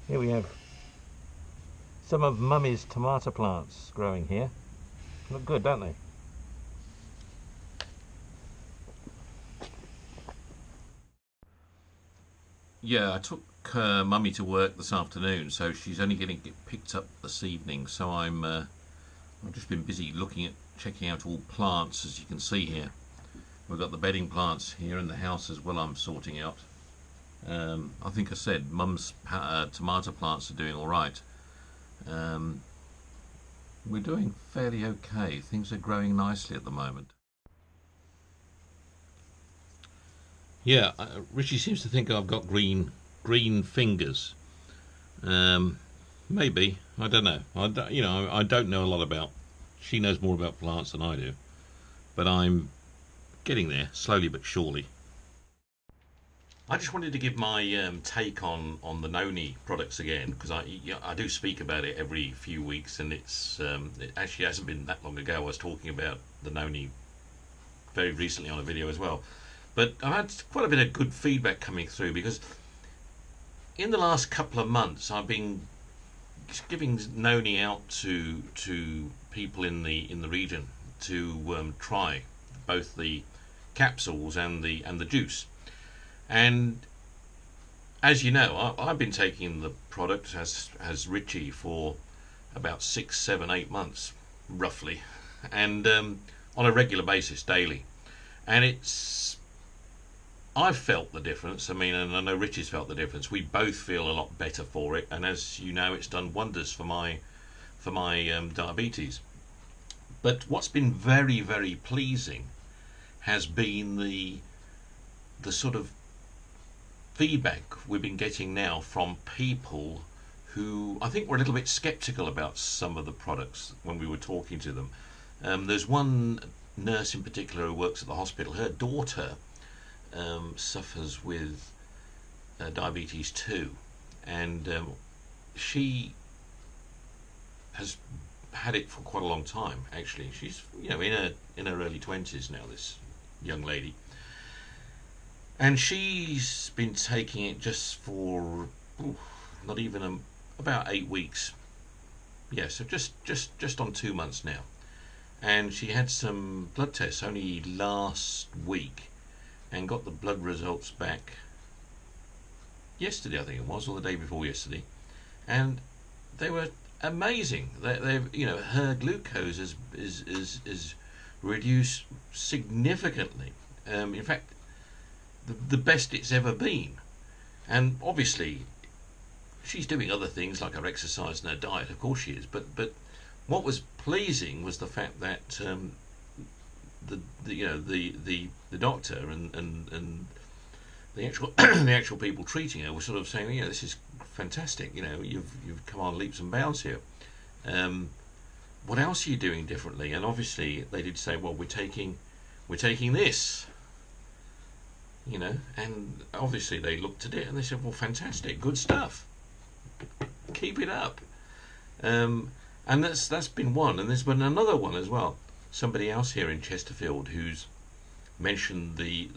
Here we have some of Mummy's tomato plants growing here. Look good, don't they? Yeah, I took Mummy to work this afternoon, so she's only going to get picked up this evening. So I've just been busy looking at checking out all plants, as you can see here. We've got the bedding plants here in the house as well. I'm sorting out. I think I said Mum's tomato plants are doing all right. Um, we're doing fairly okay. Things are growing nicely at the moment. Yeah, Richie seems to think I've got green fingers. Um, Maybe I don't know. I don't know a lot about. She knows more about plants than I do, but I'm getting there slowly but surely. I just wanted to give my take on the Noni products again because I do speak about it every few weeks, and it actually hasn't been that long ago I was talking about the Noni very recently on a video as well. But I've had quite a bit of good feedback coming through because in the last couple of months I've been giving Noni out to people in the region to try both the capsules and the juice. And as you know, I've been taking the product as Richie for about 6, 7, 8 months, roughly, and on a regular basis, daily. And I've felt the difference. I mean, and I know Richie's felt the difference. We both feel a lot better for it, and as you know, it's done wonders for my diabetes. But what's been very, very pleasing has been the sort of feedback we've been getting now from people who I think were a little bit skeptical about some of the products when we were talking to them. There's one nurse in particular who works at the hospital. Her daughter suffers with diabetes too, and she has had it for quite a long time. Actually, she's in her early 20s now. This young lady, and she's been taking it just for not even about 8 weeks. Yeah, so just on 2 months now. And she had some blood tests only last week and got the blood results back yesterday, I think it was, or the day before yesterday, and they were amazing. Her glucose is reduced significantly. In fact, the best it's ever been. And obviously, she's doing other things like her exercise and her diet. Of course, she is. But what was pleasing was the fact that the doctor and the actual the actual people treating her were sort of saying, this is fantastic. You've come on leaps and bounds here. Um, what else are you doing differently? And obviously, they did say, well, we're taking this. And obviously they looked at it and they said, well, fantastic, good stuff, keep it up. And that's been one, and there's been another one as well. Somebody else here in Chesterfield who's mentioned the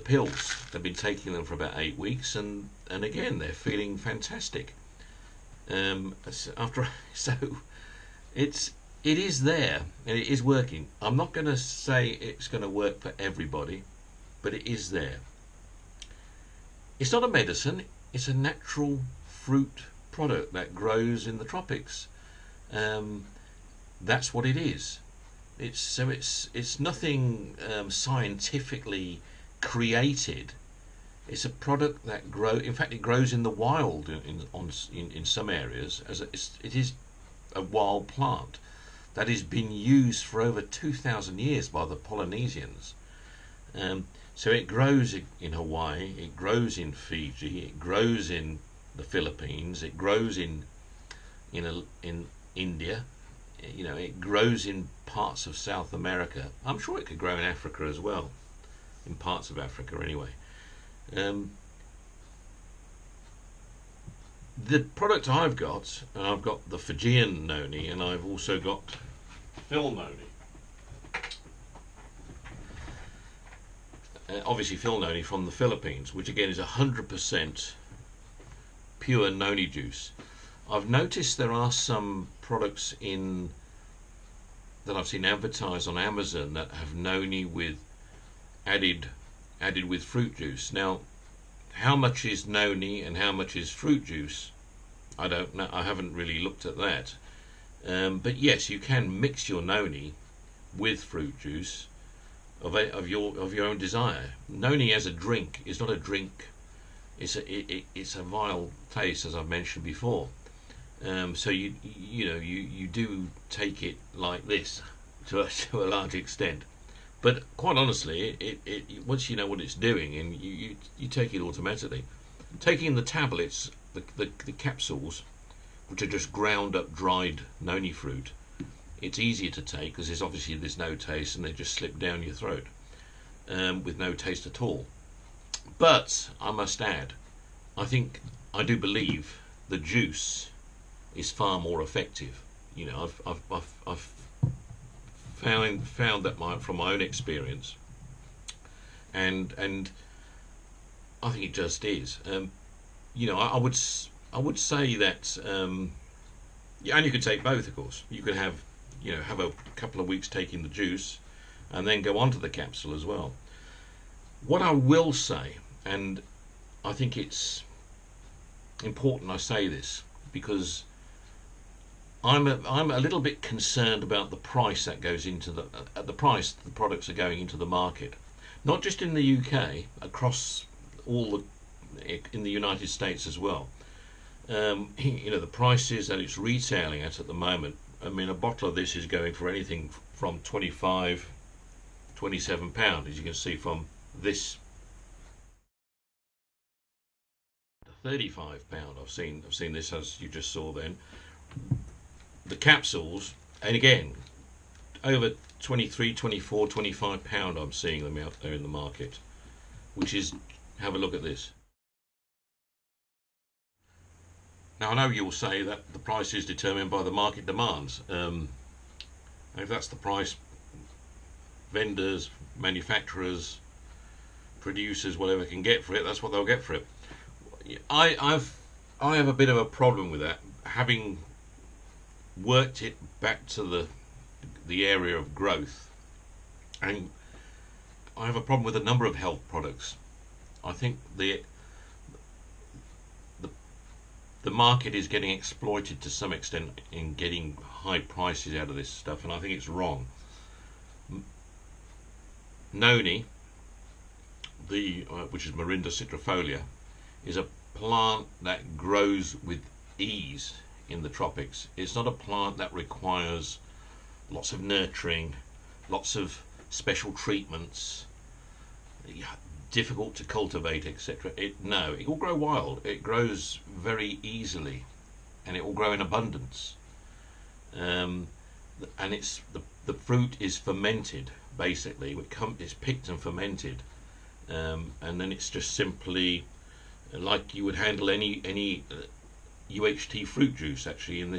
pills. They've been taking them for about 8 weeks, and again they're feeling fantastic. After so it is there and it is working. I'm not going to say it's going to work for everybody, but it is there. It's not a medicine, it's a natural fruit product that grows in the tropics. Um, that's what it is. It's nothing scientifically created. It's a product that grow. In fact, it grows in the wild in some areas. It is a wild plant that has been used for over 2,000 years by the Polynesians. So it grows in Hawaii, it grows in Fiji, it grows in the Philippines, it grows in India. It grows in parts of South America. I'm sure it could grow in Africa as well, in parts of Africa anyway. Um, the product I've got the Fijian noni, and I've also got Phil noni. Obviously Phil noni from the Philippines, which again is 100% pure noni juice. I've noticed there are some products in that I've seen advertised on Amazon that have noni with added with fruit juice. Now, how much is noni and how much is fruit juice? I don't know. I haven't really looked at that. But yes, you can mix your noni with fruit juice of your own desire. Noni as a drink is not a drink. It's a vile taste, as I've mentioned before. So you do take it like this to a large extent. But quite honestly, it once you know what it's doing, and you take it automatically. Taking the tablets, the capsules, which are just ground up dried noni fruit, it's easier to take because there's no taste, and they just slip down your throat with no taste at all. But I must add, I do believe the juice is far more effective. You know, I've found that from my own experience, and I think it just is. I would say that, yeah, and you could take both, of course. You could have a couple of weeks taking the juice, and then go on to the capsule as well. What I will say, and I think it's important I say this, because I'm a little bit concerned about the price that goes into the price the products are going into the market, not just in the UK, across in the United States as well. The prices that it's retailing at the moment. I mean, a bottle of this is going for anything from £25, £27, as you can see from this. £35. I've seen this, as you just saw then. The capsules, and again, over 23, 24, £25 I'm seeing them out there in the market, which is, have a look at this. Now, I know you'll say that the price is determined by the market demands. If that's the price, vendors, manufacturers, producers, whatever can get for it, that's what they'll get for it. I have a bit of a problem with that, having worked it back to the area of growth, and I have a problem with a number of health products. I think the market is getting exploited to some extent in getting high prices out of this stuff, and I think it's wrong. Noni, which is Morinda citrifolia, is a plant that grows with ease in the tropics. It's not a plant that requires lots of nurturing, lots of special treatments, difficult to cultivate, etc. It will grow wild. It grows very easily, and it will grow in abundance. And it's the fruit is fermented, basically. It's picked and fermented, and then it's just simply like you would handle any UHT fruit juice, actually, in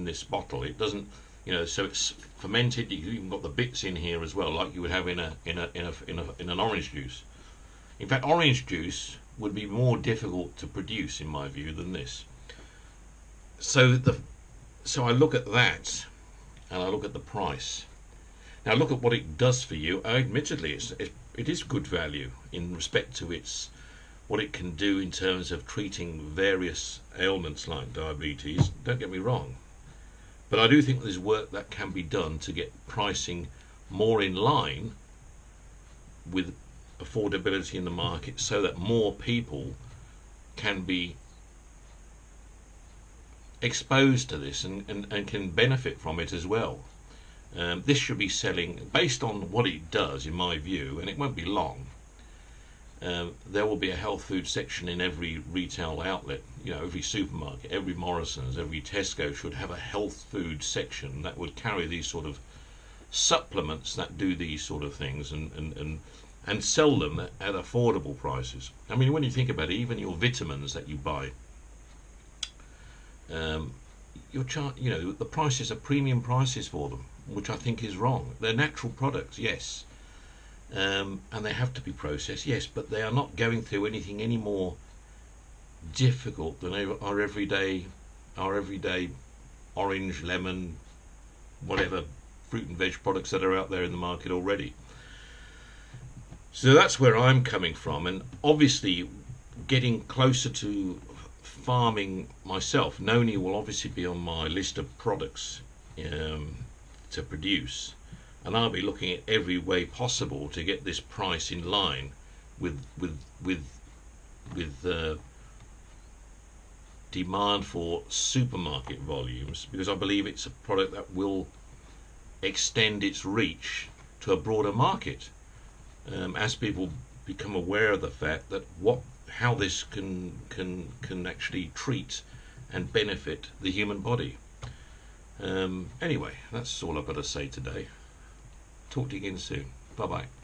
this bottle. It doesn't, so it's fermented. You've even got the bits in here as well, like you would have in an orange juice. In fact, orange juice would be more difficult to produce, in my view, than this. So I look at that, and I look at the price. Now look at what it does for you. Admittedly, it is good value in respect to what it can do in terms of treating various ailments like diabetes. Don't get me wrong, but I do think there's work that can be done to get pricing more in line with affordability in the market, so that more people can be exposed to this and can benefit from it as well. This should be selling, based on what it does, in my view, and it won't be long. There will be a health food section in every retail outlet. Every supermarket, every Morrison's, every Tesco should have a health food section that would carry these sort of supplements that do these sort of things, and sell them at affordable prices. I mean, when you think about it, even your vitamins that you buy, the prices are premium prices for them, which I think is wrong. They're natural products, yes, and they have to be processed, yes, but they are not going through anything any more difficult than our everyday orange, lemon, whatever fruit and veg products that are out there in the market already. So that's where I'm coming from, and obviously getting closer to farming myself, Noni will obviously be on my list of products um, to produce, and I'll be looking at every way possible to get this price in line with demand for supermarket volumes, because I believe it's a product that will extend its reach to a broader market as people become aware of the fact that how this can actually treat and benefit the human body. Anyway, that's all I've got to say today. Talk to you again soon. Bye bye.